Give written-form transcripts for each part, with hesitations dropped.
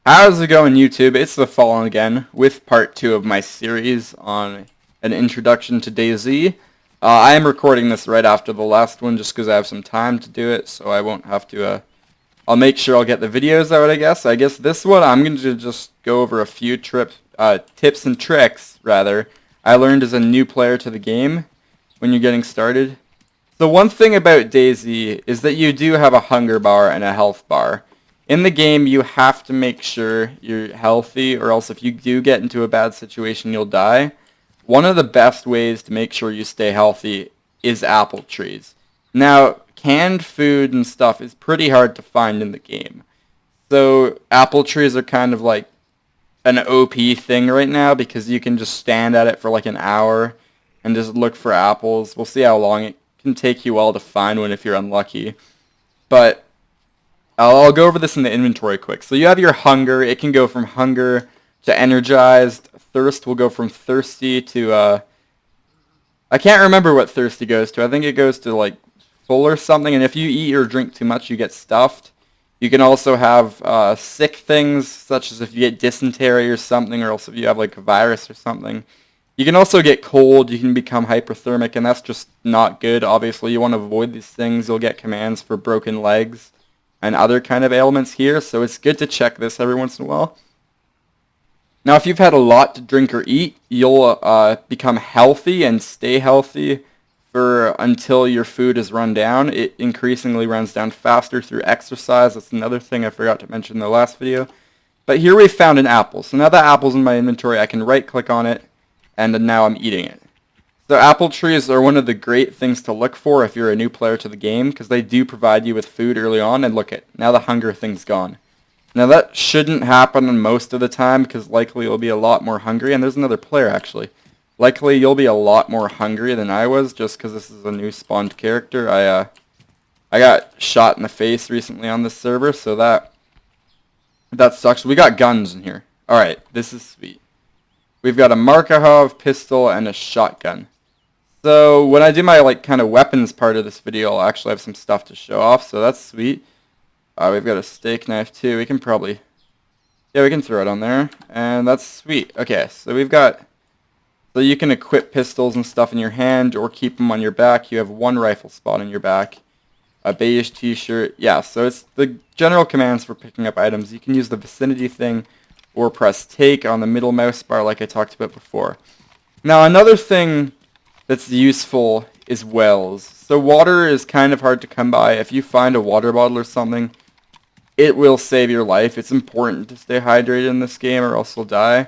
How's it going, YouTube? It's the Fallen again with part 2 of my series on an introduction to Dayz. I am recording this right after the last one just because I have some time to do it, so I won't have to, I'll make sure I'll get the videos out, I guess. I guess this one I'm going to just go over a few tips and tricks, rather, I learned as a new player to the game when you're getting started. So one thing about Dayz is that you do have a hunger bar and a health bar. In the game, you have to make sure you're healthy, or else if you do get into a bad situation, you'll die. One of the best ways to make sure you stay healthy is apple trees. Now, canned food and stuff is pretty hard to find in the game. So, apple trees are kind of like an OP thing right now, because you can just stand at it for like an hour and just look for apples. We'll see how long it can take you all to find one if you're unlucky. But I'll go over this in the inventory quick. So you have your hunger. It can go from hunger to energized. Thirst will go from thirsty to, I can't remember what thirsty goes to. I think it goes to, like, full or something. And if you eat or drink too much, you get stuffed. You can also have sick things, such as if you get dysentery or something, or else if you have, like, a virus or something. You can also get cold. You can become hyperthermic, and that's just not good. Obviously, you want to avoid these things. You'll get commands for broken legs and other kind of ailments here, so it's good to check this every once in a while. Now, if you've had a lot to drink or eat, you'll become healthy and stay healthy until your food is run down. It increasingly runs down faster through exercise. That's another thing I forgot to mention in the last video. But here we found an apple. So now that apple's in my inventory, I can right-click on it, and now I'm eating it. So apple trees are one of the great things to look for if you're a new player to the game, because they do provide you with food early on, and look at, now the hunger thing's gone. Now that shouldn't happen most of the time, because likely you'll be a lot more hungry, and there's another player actually. Likely you'll be a lot more hungry than I was, just because this is a new spawned character. I got shot in the face recently on this server, so that sucks. We got guns in here. Alright, this is sweet. We've got a Markahov pistol and a shotgun. So when I do my kind of weapons part of this video, I'll actually have some stuff to show off, so that's sweet. We've got a steak knife too. We can probably, yeah, we can throw it on there, and that's sweet. Okay, so so you can equip pistols and stuff in your hand or keep them on your back. You have one rifle spot on your back, a beige t-shirt. Yeah, so it's the general commands for picking up items. You can use the vicinity thing or press take on the middle mouse bar like I talked about before. Now another thing that's useful is wells. So water is kind of hard to come by. If you find a water bottle or something, it will save your life. It's important to stay hydrated in this game or else you'll die.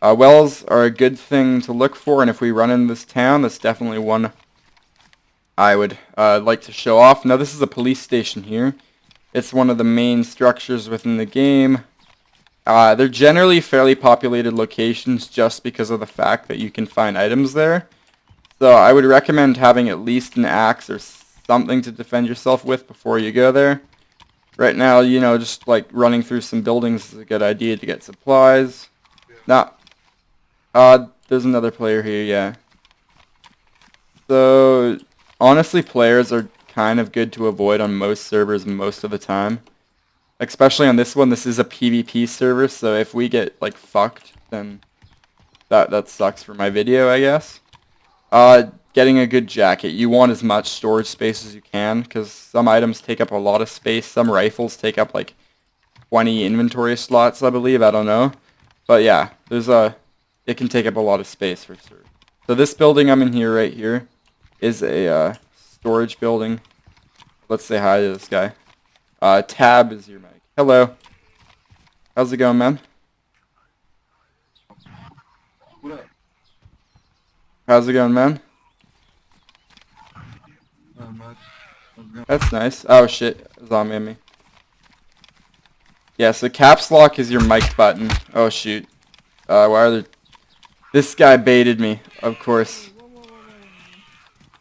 Wells are a good thing to look for, and if we run in this town, that's definitely one I would like to show off. Now this is a police station here. It's one of the main structures within the game. They're generally fairly populated locations just because of the fact that you can find items there. So I would recommend having at least an axe or something to defend yourself with before you go there. Right now, you know, just like running through some buildings is a good idea to get supplies. Now, there's another player here, yeah. So, honestly, players are kind of good to avoid on most servers most of the time. Especially on this one, this is a PvP server, so if we get, like, fucked, then that sucks for my video, I guess. Getting a good jacket. You want as much storage space as you can, because some items take up a lot of space. Some rifles take up, like, 20 inventory slots, I believe. I don't know. But, yeah, it can take up a lot of space, for sure. So this building I'm in here, right here, is a, storage building. Let's say hi to this guy. Tab is your mic. Hello. How's it going, man? What up? How's it going, man? Not much. That's nice. Oh shit, zombie on me. Yeah, so caps lock is your mic button. Oh shoot. Why are there... This guy baited me, of course.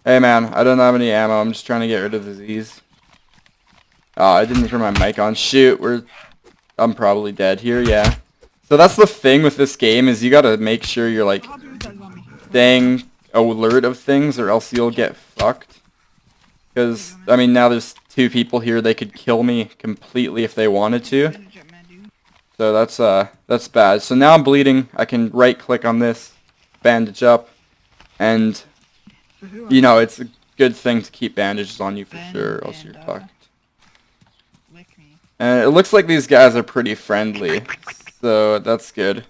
Hey man, I don't have any ammo. I'm just trying to get rid of the Z's. Oh, I didn't turn my mic on. Shoot, I'm probably dead here, yeah. So that's the thing with this game, is you gotta make sure you're, like, staying alert of things, or else you'll get fucked. Because, I mean, now there's 2 people here, they could kill me completely if they wanted to. So that's bad. So now I'm bleeding, I can right click on this, bandage up, and, you know, it's a good thing to keep bandages on you for sure, or else you're fucked. And it looks like these guys are pretty friendly, so that's good.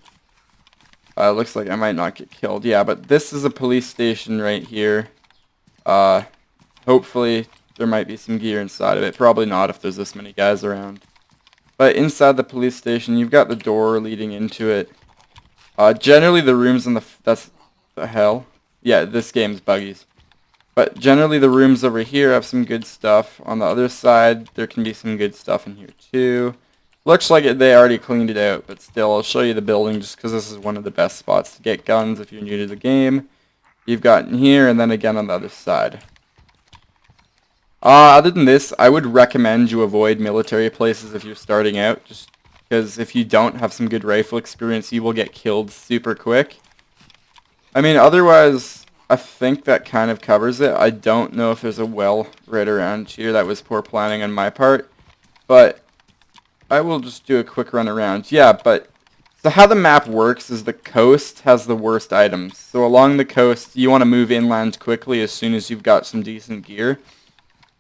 Looks like I might not get killed. Yeah, but this is a police station right here. Hopefully there might be some gear inside of it. Probably not if there's this many guys around. But inside the police station, you've got the door leading into it. Generally the rooms in that's the hell. Yeah, this game's buggies. But generally the rooms over here have some good stuff. On the other side, there can be some good stuff in here too. Looks like they already cleaned it out, but still, I'll show you the building just because this is one of the best spots to get guns if you're new to the game. You've got in here, and then again on the other side. Other than this, I would recommend you avoid military places if you're starting out, just because if you don't have some good rifle experience, you will get killed super quick. I mean, otherwise, I think that kind of covers it. I don't know if there's a well right around here. That was poor planning on my part, but I will just do a quick run around. Yeah, but so how the map works is the coast has the worst items. So along the coast, you want to move inland quickly as soon as you've got some decent gear.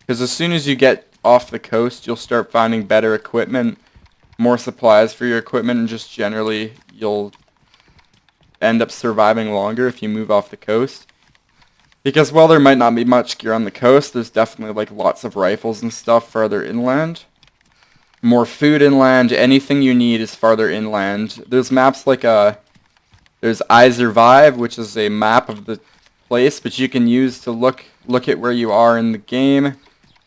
Because as soon as you get off the coast, you'll start finding better equipment, more supplies for your equipment, and just generally you'll end up surviving longer if you move off the coast. Because while there might not be much gear on the coast, there's definitely like lots of rifles and stuff farther inland. More food inland, anything you need is farther inland. There's maps like there's I Survive, which is a map of the place, but you can use to look at where you are in the game,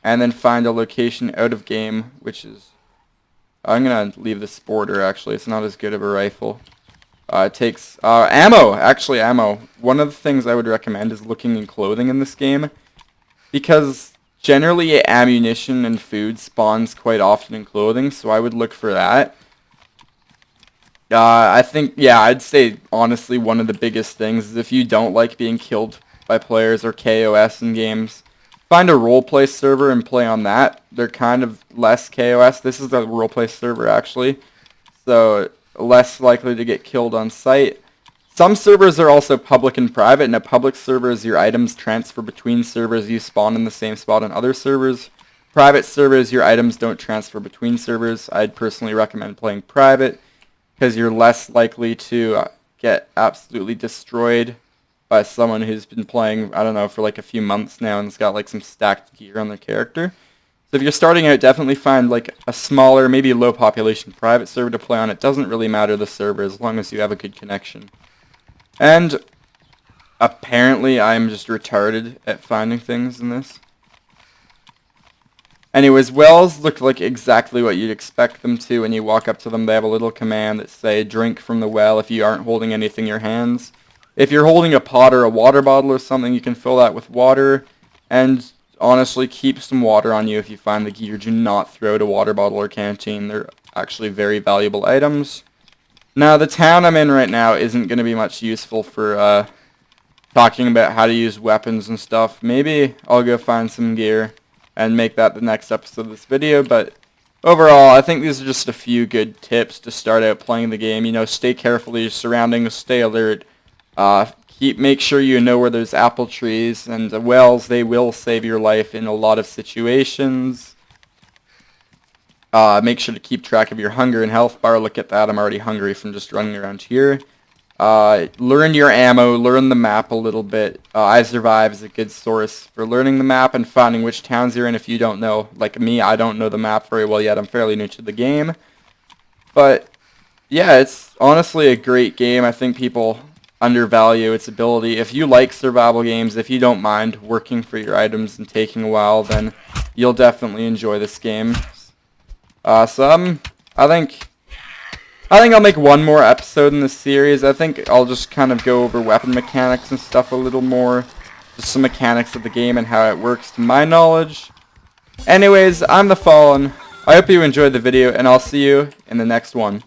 and then find a location out of game, which is, I'm gonna leave the Sporter actually, it's not as good of a rifle. It takes, ammo, actually ammo. One of the things I would recommend is looking in clothing in this game, because generally ammunition and food spawns quite often in clothing, so I would look for that. I think, yeah, I'd say honestly one of the biggest things is if you don't like being killed by players or KOS in games, find a roleplay server and play on that. They're kind of less KOS. This is a roleplay server actually, so less likely to get killed on sight. Some servers are also public and private. In a public server is your items transfer between servers. You spawn in the same spot on other servers. Private servers, your items don't transfer between servers. I'd personally recommend playing private because you're less likely to get absolutely destroyed by someone who's been playing, I don't know, for like a few months now and has got like some stacked gear on their character. So if you're starting out, definitely find like a smaller, maybe low population private server to play on. It doesn't really matter the server as long as you have a good connection. And apparently I'm just retarded at finding things in this. Anyways, wells look like exactly what you'd expect them to when you walk up to them. They have a little command that say drink from the well if you aren't holding anything in your hands. If you're holding a pot or a water bottle or something, you can fill that with water. And honestly, keep some water on you if you find the gear. Do not throw out a water bottle or canteen. They're actually very valuable items. Now, the town I'm in right now isn't going to be much useful for talking about how to use weapons and stuff. Maybe I'll go find some gear and make that the next episode of this video, but overall, I think these are just a few good tips to start out playing the game. You know, stay careful of your surroundings, stay alert, make sure you know where there's apple trees, and wells, they will save your life in a lot of situations. Make sure to keep track of your hunger and health bar. Look at that, I'm already hungry from just running around here. Learn your ammo, learn the map a little bit. I Survive is a good source for learning the map and finding which towns you're in if you don't know. Like me, I don't know the map very well yet. I'm fairly new to the game. But, yeah, it's honestly a great game. I think people undervalue its ability. If you like survival games, if you don't mind working for your items and taking a while, then you'll definitely enjoy this game. I think I'll make one more episode in this series. I think I'll just kind of go over weapon mechanics and stuff a little more. Just some mechanics of the game and how it works to my knowledge. Anyways, I'm The Fallen. I hope you enjoyed the video, and I'll see you in the next one.